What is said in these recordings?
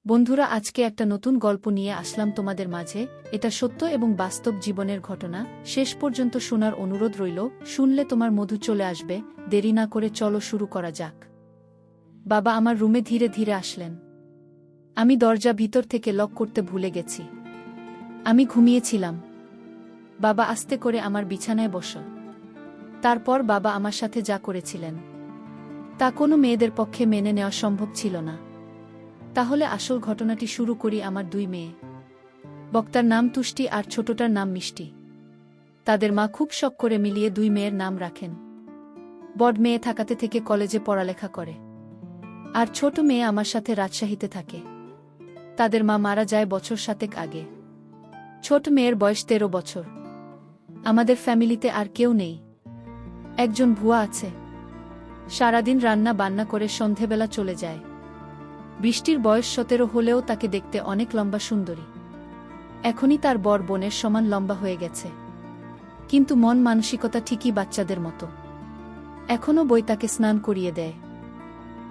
বন্ধুরা, আজকে একটা নতুন গল্প নিয়ে আসলাম তোমাদের মাঝে। এটা সত্য এবং বাস্তব জীবনের ঘটনা। শেষ পর্যন্ত শোনার অনুরোধ রইল। শুনলে তোমার মধু চলে আসবে। দেরি না করে চলো শুরু করা যাক। বাবা আমার রুমে ধীরে ধীরে আসলেন। আমি দরজা ভিতর থেকে লক করতে ভুলে গেছি। আমি ঘুমিয়েছিলাম। বাবা আস্তে করে আমার বিছানায় বসল। তারপর বাবা আমার সাথে যা করেছিলেন তা কোনো মেয়েদের পক্ষে মেনে নেওয়া সম্ভব ছিল না। তাহলে আসল ঘটনাটি শুরু করি। আমার দুই মেয়ে, বক্তার নাম তুষ্টি আর ছোটটার নাম মিষ্টি। তাদের মা খুব শখ করে মিলিয়ে দুই মেয়ের নাম রাখেন। বড় মেয়ে থাকাতে থেকে কলেজে পড়ালেখা করে, আর ছোট মেয়ে আমার সাথে রাজশাহীতে থাকে। তাদের মা মারা যায় বছর 7 আগে। ছোট মেয়ের বয়স 13 বছর। আমাদের ফ্যামিলিতে আর কেউ নেই। একজন ভুয়া আছে, সারাদিন রান্না বান্না করে সন্ধেবেলা চলে যায়। বৃষ্টির বয়স 17 হলেও তাকে দেখতে অনেক লম্বা সুন্দরী। এখনই তার বড় বোনের সমান লম্বা হয়ে গেছে, কিন্তু মন মানসিকতা ঠিকই বাচ্চাদের মতো। এখনও বই তাকে স্নান করিয়ে দেয়।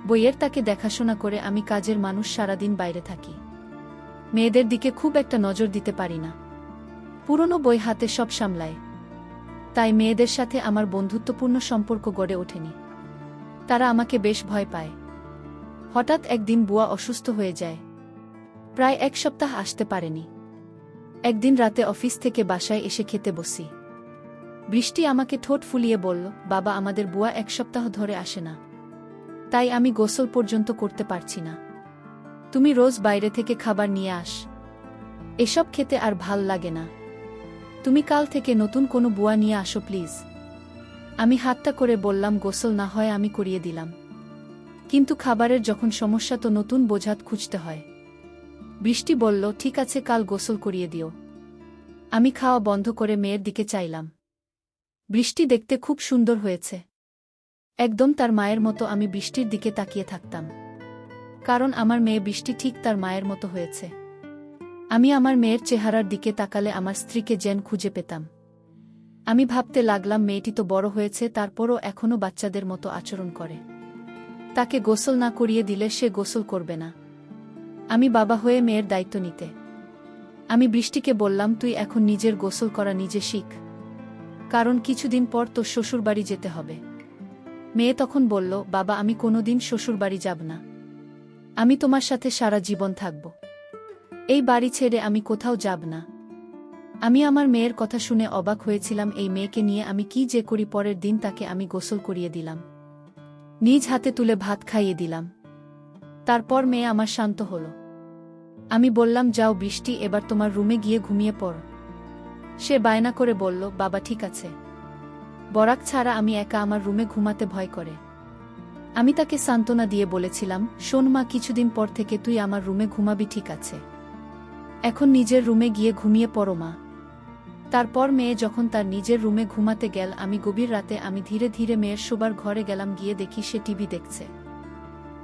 বইয়ের তাকে দেখাশোনা করে আমি কাজের মানুষ, সারাদিন বাইরে থাকি। মেয়েদের দিকে খুব একটা নজর দিতে পারি না। পুরনো বই হাতে সব সামলায়, তাই মেয়েদের সাথে আমার বন্ধুত্বপূর্ণ সম্পর্ক গড়ে ওঠেনি। তারা আমাকে বেশ ভয় পায়। হঠাৎ একদিন বুয়া অসুস্থ হয়ে যায়। প্রায় 1 সপ্তাহ আসতে পারেনি। একদিন রাতে অফিস থেকে বাসায় এসে খেতে বসি। বৃষ্টি আমাকে ঠোঁট ফুলিয়ে বলল, বাবা আমাদের বুয়া 1 সপ্তাহ ধরে আসে না, তাই আমি গোসল পর্যন্ত করতে পারছি না। তুমি রোজ বাইরে থেকে খাবার নিয়ে আস, এসব খেতে আর ভাল লাগে না। তুমি কাল থেকে নতুন কোনো বুয়া নিয়ে আসো প্লিজ। আমি হাতটা করে বললাম, গোসল না হয় আমি করিয়ে দিলাম, কিন্তু খাবারের যখন সমস্যা তো নতুন বোঝাত খুঁজতে হয়। বৃষ্টি বলল, ঠিক আছে কাল গোসল করিয়ে দিও। আমি খাওয়া বন্ধ করে মেয়ের দিকে চাইলাম। বৃষ্টি দেখতে খুব সুন্দর হয়েছে, একদম তার মায়ের মতো। আমি বৃষ্টির দিকে তাকিয়ে থাকতাম, কারণ আমার মেয়ে বৃষ্টি ঠিক তার মায়ের মতো হয়েছে। আমি আমার মেয়ের চেহারার দিকে তাকালে আমার স্ত্রীকে যেন খুঁজে পেতাম। আমি ভাবতে লাগলাম, মেয়েটি তো বড় হয়েছে, তারপরও এখনও বাচ্চাদের মতো আচরণ করে। তাকে গোসল না করিয়ে দিলে সে গোসল করবে না। আমি বাবা হয়ে মেয়ের দায়িত্ব নিতে। আমি বৃষ্টিকে বললাম, তুই এখন নিজের গোসল করা নিজে শিখ, কারণ কিছুদিন পর তোর শ্বশুরবাড়ি যেতে হবে। মেয়ে তখন বলল, বাবা আমি কোনোদিন শ্বশুরবাড়ি যাব না। আমি তোমার সাথে সারা জীবন থাকব। এই বাড়ি ছেড়ে আমি কোথাও যাব না। আমি আমার মেয়ের কথা শুনে অবাক হয়েছিলাম। এই মেয়েকে নিয়ে আমি কি যে করি। পরের দিন তাকে আমি গোসল করিয়ে দিলাম, নিজ হাতে তুলে ভাত খাইয়ে দিলাম। তারপর মেয়ে আমার শান্ত হল। আমি বললাম, যাও বৃষ্টি, এবার তোমার রুমে গিয়ে ঘুমিয়ে পড়। সে বায়না করে বলল, বাবা ঠিক আছে। বরাক ছাড়া আমি একা আমার রুমে ঘুমাতে ভয় করে। আমি তাকে সান্ত্বনা দিয়ে বলেছিলাম, শোন মা, কিছুদিন পর থেকে তুই আমার রুমে ঘুমাবি, ঠিক আছে? এখন নিজের রুমে গিয়ে ঘুমিয়ে পড়ো মা। তারপর মেয়ে যখন তার নিজের রুমে ঘুমাতে গেল, আমি গভীর রাতে আমি ধীরে ধীরে মেয়ের শোবার ঘরে গেলাম। গিয়ে দেখি সে টিভি দেখছে।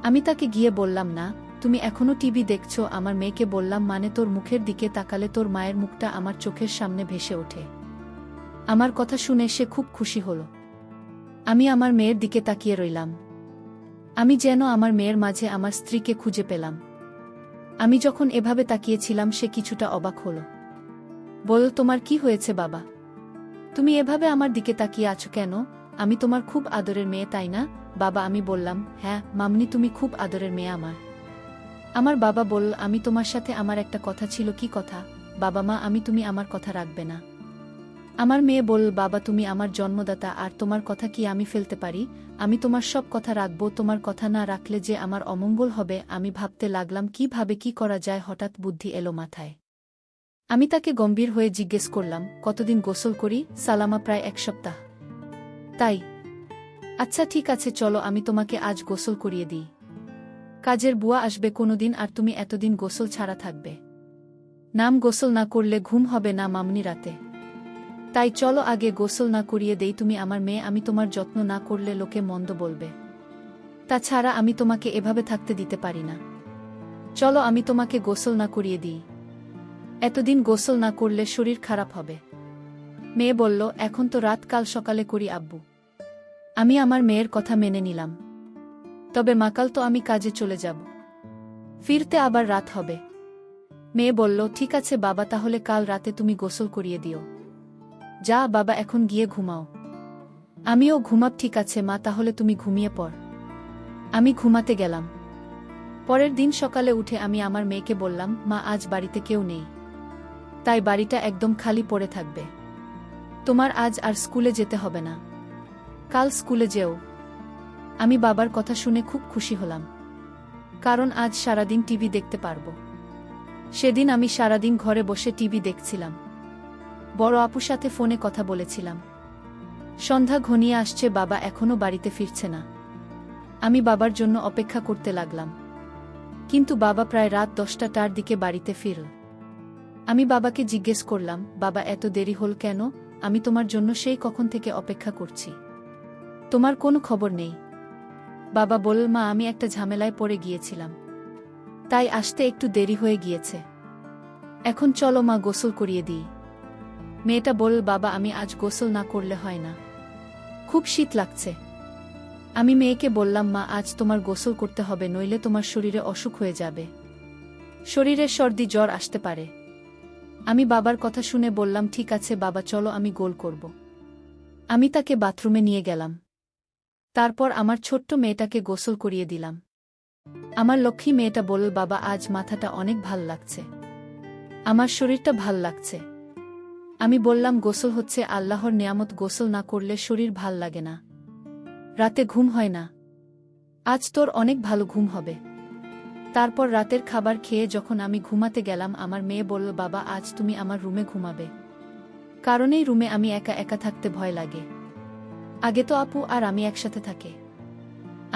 আমি তাকে গিয়ে বললাম, না তুমি এখনো টিভি দেখছো? আমার মেয়েকে বললাম, মানে তোর মুখের দিকে তাকালে তোর মায়ের মুখটা আমার চোখের সামনে ভেসে ওঠে। আমার কথা শুনে সে খুব খুশি হল। আমি আমার মেয়ের দিকে তাকিয়ে রইলাম। আমি যেন আমার মেয়ের মাঝে আমার স্ত্রীকে খুঁজে পেলাম। আমি যখন এভাবে তাকিয়েছিলাম, সে কিছুটা অবাক হল। বল, তোমার কি হয়েছে বাবা? তুমি এভাবে আমার দিকে তাকিয়ে আছো কেন? আমি তোমার খুব আদরের মেয়ে, তাই না বাবা? আমি বললাম, হ্যাঁ মামনি, তুমি খুব আদরের মেয়ে আমার। আমার বাবা বলল, আমি তোমার সাথে আমার একটা কথা ছিল। কি কথা বাবা? মা আমি, তুমি আমার কথা রাখবে না? আমার মেয়ে বলল, বাবা তুমি আমার জন্মদাতা, আর তোমার কথা কি আমি ফেলতে পারি? আমি তোমার সব কথা রাখব, তোমার কথা না রাখলে যে আমার অমঙ্গল হবে। আমি ভাবতে লাগলাম কিভাবে কি করা যায়। হঠাৎ বুদ্ধি এলো মাথায়। আমি তাকে গম্ভীর হয়ে জিজ্ঞেস করলাম, কতদিন গোসল করি? সালামা, প্রায় 1 সপ্তাহ। তাই? আচ্ছা ঠিক আছে, চলো আমি তোমাকে আজ গোসল করিয়ে দিই। কাজের বুয়া আসবে কোনোদিন, আর তুমি এতদিন গোসল ছাড়া থাকবে। নাম গোসল না করলে ঘুম হবে না মামনি রাতে। তাই চলো আগে গোসল না করিয়ে দেই। তুমি আমার মেয়ে, আমি তোমার যত্ন না করলে লোকে মন্দ বলবে। তাছাড়া আমি তোমাকে এভাবে থাকতে দিতে পারি না। চলো আমি তোমাকে গোসল না করিয়ে দিই। এতদিন গোসল না করলে শরীর খারাপ হবে। মেয়ে বলল, এখন তো রাত, কাল সকালে করি আব্বু। আমি আমার মেয়ের কথা মেনে নিলাম। তবে মাকাল তো আমি কাজে চলে যাব। ফিরতে আবার রাত হবে। মেয়ে বলল, ঠিক আছে বাবা, তাহলে কাল রাতে তুমি গোসল করিয়ে দিও। যা বাবা, এখন গিয়ে ঘুমাও। আমিও ঘুমাব। ঠিক আছে মা, তাহলে তুমি ঘুমিয়ে পড়। আমি ঘুমাতে গেলাম। পরের দিন সকালে উঠে আমি আমার মেয়েকে বললাম, মা আজ বাড়িতে কেউ নেই, তাই বাড়িটা একদম খালি পড়ে থাকবে। তোমার আজ আর স্কুলে যেতে হবে না, কাল স্কুলে যেও। আমি বাবার কথা শুনে খুব খুশি হলাম, কারণ আজ সারাদিন টিভি দেখতে পারবো। সেদিন আমি সারাদিন ঘরে বসে টিভি দেখছিলাম, বড় আপুর সাথে ফোনে কথা বলেছিলাম। সন্ধ্যা ঘনিয়ে আসছে, বাবা এখনো বাড়িতে ফিরছে না। আমি বাবার জন্য অপেক্ষা করতে লাগলাম, কিন্তু বাবা প্রায় রাত 10টার দিকে বাড়িতে ফিরল। আমি বাবাকে জিজ্ঞেস করলাম, বাবা এত দেরি হল কেন? আমি তোমার জন্য সেই কখন থেকে অপেক্ষা করছি, তোমার কোনো খবর নেই। বাবা বলল, মা আমি একটা ঝামেলায় পড়ে গিয়েছিলাম, তাই আসতে একটু দেরি হয়ে গিয়েছে। এখন চলো মা, গোসল করিয়ে দিই। মেয়েটা বলল, বাবা আমি আজ গোসল না করলে হয় না, খুব শীত লাগছে। আমি মেয়েকে বললাম, মা আজ তোমার গোসল করতে হবে, নইলে তোমার শরীরে অসুখ হয়ে যাবে, শরীরে সর্দি জ্বর আসতে পারে। আমি বাবার কথা শুনে বললাম, ঠিক আছে বাবা, চলো আমি গোল করব। আমি তাকে বাথরুমে নিয়ে গেলাম। তারপর আমার ছোট্ট মেয়েটাকে গোসল করিয়ে দিলাম। আমার লক্ষ্মী মেয়েটা বলল, বাবা আজ মাথাটা অনেক ভাল লাগছে, আমার শরীরটা ভাল লাগছে। আমি বললাম, গোসল হচ্ছে আল্লাহর নেয়ামত, গোসল না করলে শরীর ভাল লাগে না, রাতে ঘুম হয় না। আজ তোর অনেক ভালো ঘুম হবে। তারপর রাতের খাবার খেয়ে যখন আমি ঘুমাতে গেলাম, আমার মেয়ে বলল, বাবা আজ তুমি আমার রুমে ঘুমাবে, কারণ এই রুমে আমি একা একা থাকতে ভয় লাগে। আগে তো আপু আর আমি একসাথে থাকে।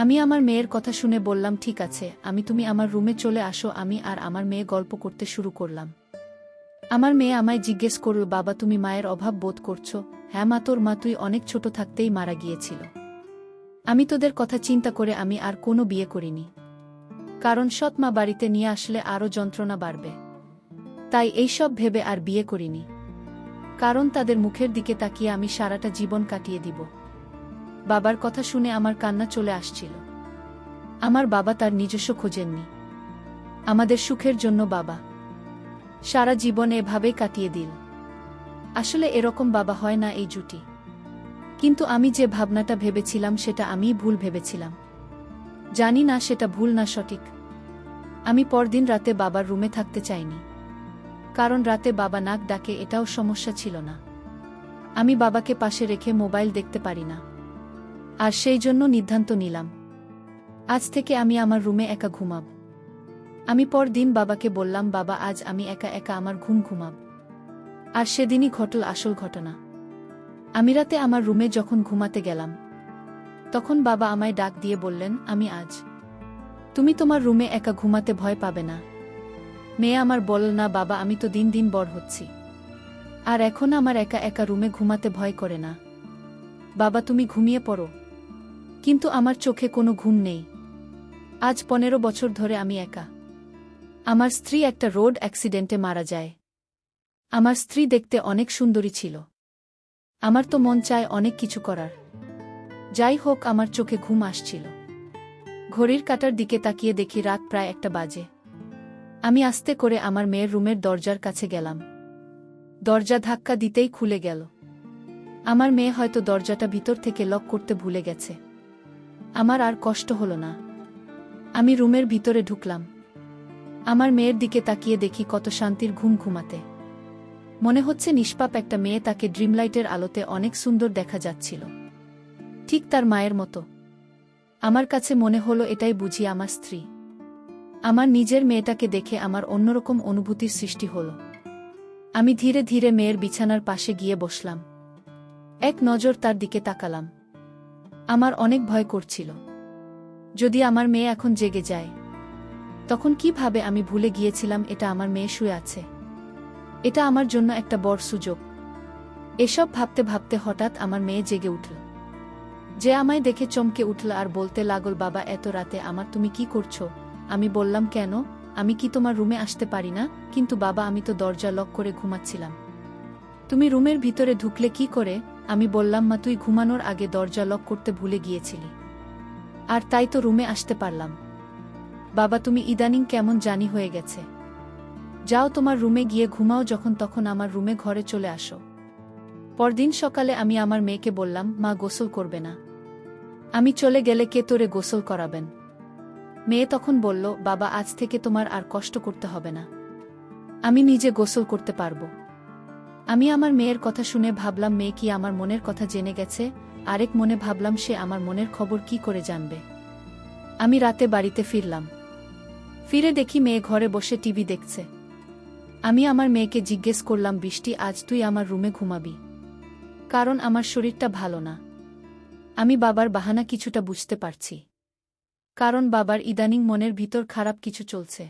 আমি আমার মেয়ের কথা শুনে বললাম, ঠিক আছে তুমি আমার রুমে চলে আসো। আমি আর আমার মেয়ে গল্প করতে শুরু করলাম। আমার মেয়ে আমায় জিজ্ঞেস করল, বাবা তুমি মায়ের অভাব বোধ করছো? হ্যাঁ মা, তোর মা তুই অনেক ছোট থাকতেই মারা গিয়েছিল। আমি তোদের কথা চিন্তা করে আমি আর কোনো বিয়ে করিনি, কারণ সৎ মা বাড়িতে নিয়ে আসলে আরও যন্ত্রণা বাড়বে, তাই এইসব ভেবে আর বিয়ে করিনি, কারণ তাদের মুখের দিকে তাকিয়ে আমি সারাটা জীবন কাটিয়ে দিব। বাবার কথা শুনে আমার কান্না চলে আসছিল। আমার বাবা তার নিজস্ব খোঁজেননি, আমাদের সুখের জন্য বাবা সারা জীবন এভাবেই কাটিয়ে দিল। আসলে এরকম বাবা হয় না এই জুটি, কিন্তু আমি যে ভাবনাটা ভেবেছিলাম সেটা আমিই ভুল ভেবেছিলাম। জানি না সেটা ভুল না সঠিক। আমি পরদিন রাতে বাবার রুমে থাকতে চাইনি, কারণ রাতে বাবা নাক ডাকে এটাও সমস্যা ছিল না। আমি বাবাকে পাশে রেখে মোবাইল দেখতে পারি না, আর সেই জন্য সিদ্ধান্ত নিলাম, আজ থেকে আমি আমার রুমে একা ঘুমাব। আমি পরদিন বাবাকে বললাম, বাবা আজ আমি একা একা আমার ঘুমাব। আর সেদিনই ঘটল আসল ঘটনা। আমি রাতে আমার রুমে যখন ঘুমাতে গেলাম, তখন বাবা আমায় ডাক দিয়ে বললেন, আমি আজ তুমি তোমার রুমে একা ঘুমাতে ভয় পাবে না। মেয়ে আমার বলল, না বাবা, আমি তো দিন দিন বড় হচ্ছি, আর এখন আমার একা একা রুমে ঘুমাতে ভয় করে না। বাবা তুমি ঘুমিয়ে পড়ো। কিন্তু আমার চোখে কোনো ঘুম নেই। আজ 15 বছর ধরে আমি একা। আমার স্ত্রী একটা রোড অ্যাক্সিডেন্টে মারা যায়। আমার স্ত্রী দেখতে অনেক সুন্দরী ছিল। আমার তো মন চায় অনেক কিছু করার। যাই হোক, আমার চোখে ঘুম আসছিল। ঘড়ির কাঁটার দিকে তাকিয়ে দেখি রাত প্রায় 1টা বাজে। আমি আস্তে করে আমার মেয়ের রুমের দরজার কাছে গেলাম। দরজা ধাক্কা দিতেই খুলে গেল। আমার মেয়ে হয়তো দরজাটা ভিতর থেকে লক করতে ভুলে গেছে। আমার আর কষ্ট হলো না। আমি রুমের ভিতরে ঢুকলাম। আমার মেয়ের দিকে তাকিয়ে দেখি কত শান্তির ঘুম ঘুমাতে। মনে হচ্ছে নিষ্পাপ একটা মেয়ে, তাকে ড্রিমলাইটের আলোতে অনেক সুন্দর দেখা যাচ্ছিল, ঠিক তার মায়ের মতো। আমার কাছে মনে হলো এটাই বুঝি আমার স্ত্রী। আমার নিজের মেয়েটাকে দেখে আমার অন্যরকম অনুভূতির সৃষ্টি হলো। আমি ধীরে ধীরে মেয়ের বিছানার পাশে গিয়ে বসলাম। এক নজর তার দিকে তাকালাম। আমার অনেক ভয় করছিল, যদি আমার মেয়ে এখন জেগে যায়, তখন কিভাবে? আমি ভুলে গিয়েছিলাম এটা আমার মেয়ে শুয়ে আছে। এটা আমার জন্য একটা বড় সুযোগ। এসব ভাবতে ভাবতে হঠাৎ আমার মেয়ে জেগে উঠল। যে আমায় দেখে চমকে উঠল আর বলতে লাগল, বাবা এত রাতে আমার তুমি কি করছো? আমি বললাম, কেন, আমি কি তোমার রুমে আসতে পারি না? কিন্তু বাবা আমি তো দরজা লক করে ঘুমাচ্ছিলাম। তুমি রুমের ভিতরে ঢুকলে কি করে? আমি বললাম, মা তুই ঘুমানোর আগে দরজা লক করতে ভুলে গিয়েছিলি, আর তাই তো রুমে আসতে পারলাম। বাবা তুমি ইদানিং কেমন জানি হয়ে গেছে। যাও তোমার রুমে গিয়ে ঘুমাও, যখন তখন আমার রুমে ঘরে চলে আসো। পরদিন সকালে আমি আমার মেয়েকে বললাম, মা গোসল করবে না, আমি চলে গেলে কে তোরে গোসল করাবেন? মেয়ে তখন বলল, বাবা আজ থেকে তোমার আর কষ্ট করতে হবে না, আমি নিজে গোসল করতে পারবো। আমি আমার মেয়ের কথা শুনে ভাবলাম মেয়ে কি আমার মনের কথা জেনে গেছে, আরেক মনে ভাবলাম সে আমার মনের খবর কি করে জানবে। আমি রাতে বাড়িতে ফিরলাম, ফিরে দেখি মেয়ে ঘরে বসে টিভি দেখছে। আমি আমার মেয়েকে জিজ্ঞেস করলাম, বৃষ্টি আজ তুই আমার রুমে ঘুমাবি? কারণ আমার শরীরটা ভালো না। আমি বাবার বাহানা কিছুটা বুঝতে পারছি, কারণ বাবার ইদানিং মনের ভিতর খারাপ কিছু চলছে।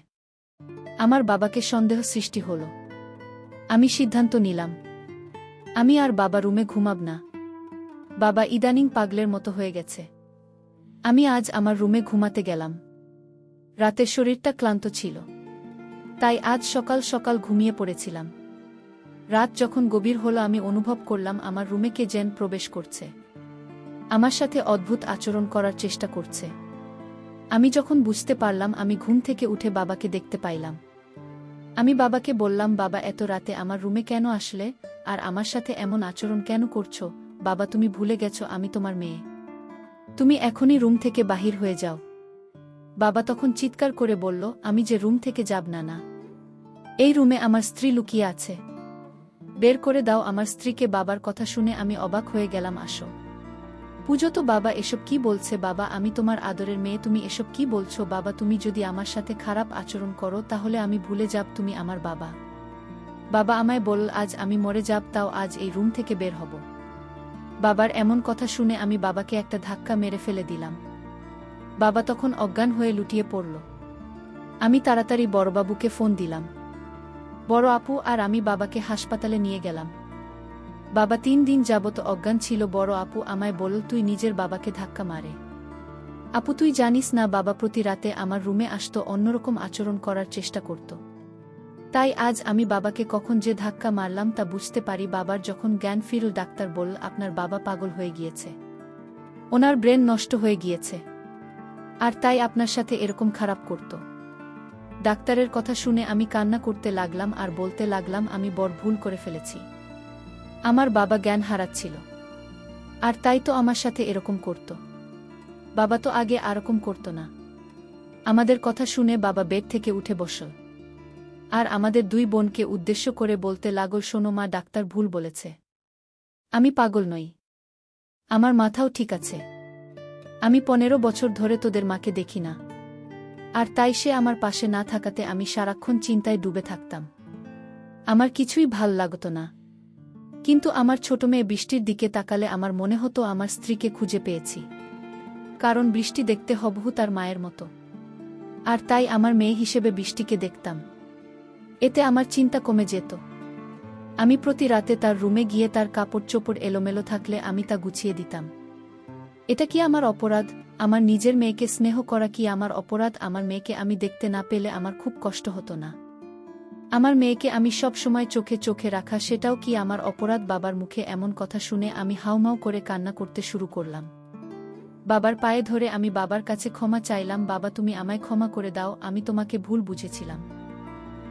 আমার বাবাকে সন্দেহ সৃষ্টি হল। আমি সিদ্ধান্ত নিলাম আমি আর বাবা রুমে ঘুমাব না। বাবা ইদানিং পাগলের মতো হয়ে গেছে। আমি আজ আমার রুমে ঘুমাতে গেলাম। রাতের শরীরটা ক্লান্ত ছিল, তাই আজ সকাল সকাল ঘুমিয়ে পড়েছিলাম। রাত যখন গভীর হলো আমি অনুভব করলাম আমার রুমে কে যেন প্রবেশ করছে, আমার সাথে অদ্ভুত আচরণ করার চেষ্টা করছে। আমি যখন বুঝতে পারলাম, আমি ঘুম থেকে উঠে বাবাকে দেখতে পাইলাম। আমি বাবাকে বললাম, বাবা এত রাতে আমার রুমে কেন আসলে, আর আমার সাথে এমন আচরণ কেন করছো? বাবা তুমি ভুলে গেছো আমি তোমার মেয়ে, তুমি এখনই রুম থেকে বাহির হয়ে যাও। বাবা তখন চিৎকার করে বলল, আমি যে রুম থেকে যাব না, না, এই রুমে আমার স্ত্রী লুকিয়ে আছে, বের করে দাও আমার স্ত্রীকে। বাবার কথা শুনে আমি অবাক হয়ে গেলাম। আসো পুজো তো। বাবা এসব কি বলছে? বাবা আমি তোমার আদরের মেয়ে, তুমি এসব কি বলছো? বাবা তুমি যদি আমার সাথে খারাপ আচরণ করো তাহলে আমি ভুলে যাব তুমি আমার বাবা। বাবা আমায় বল আজ আমি মরে যাব, তাও আজ এই রুম থেকে বের হব। বাবার এমন কথা শুনে আমি বাবাকে একটা ধাক্কা মেরে ফেলে দিলাম। বাবা তখন অজ্ঞান হয়ে লুটিয়ে পড়ল। আমি তাড়াতাড়ি বড়বাবুকে ফোন দিলাম। বড় আপু আর আমি বাবাকে হাসপাতালে নিয়ে গেলাম। বাবা 3 দিন যাবত অজ্ঞান ছিল। বড় আপু আমায় বলল, তুই নিজের বাবাকে ধাক্কা মারে? আপু তুই জানিস না, বাবা প্রতি রাতে আমার রুমে আসতো, অন্যরকম আচরণ করার চেষ্টা করত। তাই আজ আমি বাবাকে কখন যে ধাক্কা মারলাম তা বুঝতে পারি। বাবার যখন জ্ঞান ফিরল ডাক্তার বলল, আপনার বাবা পাগল হয়ে গিয়েছে, ওনার ব্রেন নষ্ট হয়ে গিয়েছে, আর তাই আপনার সাথে এরকম খারাপ করত। ডাক্তারের কথা শুনে আমি কান্না করতে লাগলাম আর বলতে লাগলাম, আমি বড় ভুল করে ফেলেছি। আমার বাবা জ্ঞান হারাচ্ছিল, আর তাই তো আমার সাথে এরকম করত। বাবা তো আগে এরকম করত না। আমাদের কথা শুনে বাবা বেড থেকে উঠে বসল, আর আমাদের 2 বোনকে উদ্দেশ্য করে বলতে লাগল, শোনো মা, ডাক্তার ভুল বলেছে, আমি পাগল নই, আমার মাথাও ঠিক আছে। আমি 15 বছর ধরে তোদের মাকে দেখি না, আর তাই সে আমার পাশে না থাকাতে আমি সারাক্ষণ চিন্তায় ডুবে থাকতাম। আমার কিছুই ভাল লাগত না। কিন্তু আমার ছোট মেয়ে বৃষ্টির দিকে তাকালে আমার মনে হতো আমার স্ত্রীকে খুঁজে পেয়েছি, কারণ বৃষ্টি দেখতে হুবহু তার মায়ের মতো, আর তাই আমার মেয়ে হিসেবে বৃষ্টিকে দেখতাম। এতে আমার চিন্তা কমে যেত। আমি প্রতি রাতে তার রুমে গিয়ে তার কাপড় চোপড় এলোমেলো থাকলে আমি তা গুছিয়ে দিতাম। এটা কি আমার অপরাধ? আমার নিজের মেয়েকে স্নেহ করা কি আমার অপরাধ? আমার মেয়েকে আমি দেখতে না পেলে আমার খুব কষ্ট হতো না? আমার মেয়েকে আমি সব সময় চোখে চোখে রাখা, সেটাও কি আমার অপরাধ? বাবার মুখে এমন কথা শুনে আমি হাউমাউ করে কান্না করতে শুরু করলাম। বাবার পায়ে ধরে আমি বাবার কাছে ক্ষমা চাইলাম, বাবা তুমি আমায় ক্ষমা করে দাও, আমি তোমাকে ভুল বুঝেছিলাম।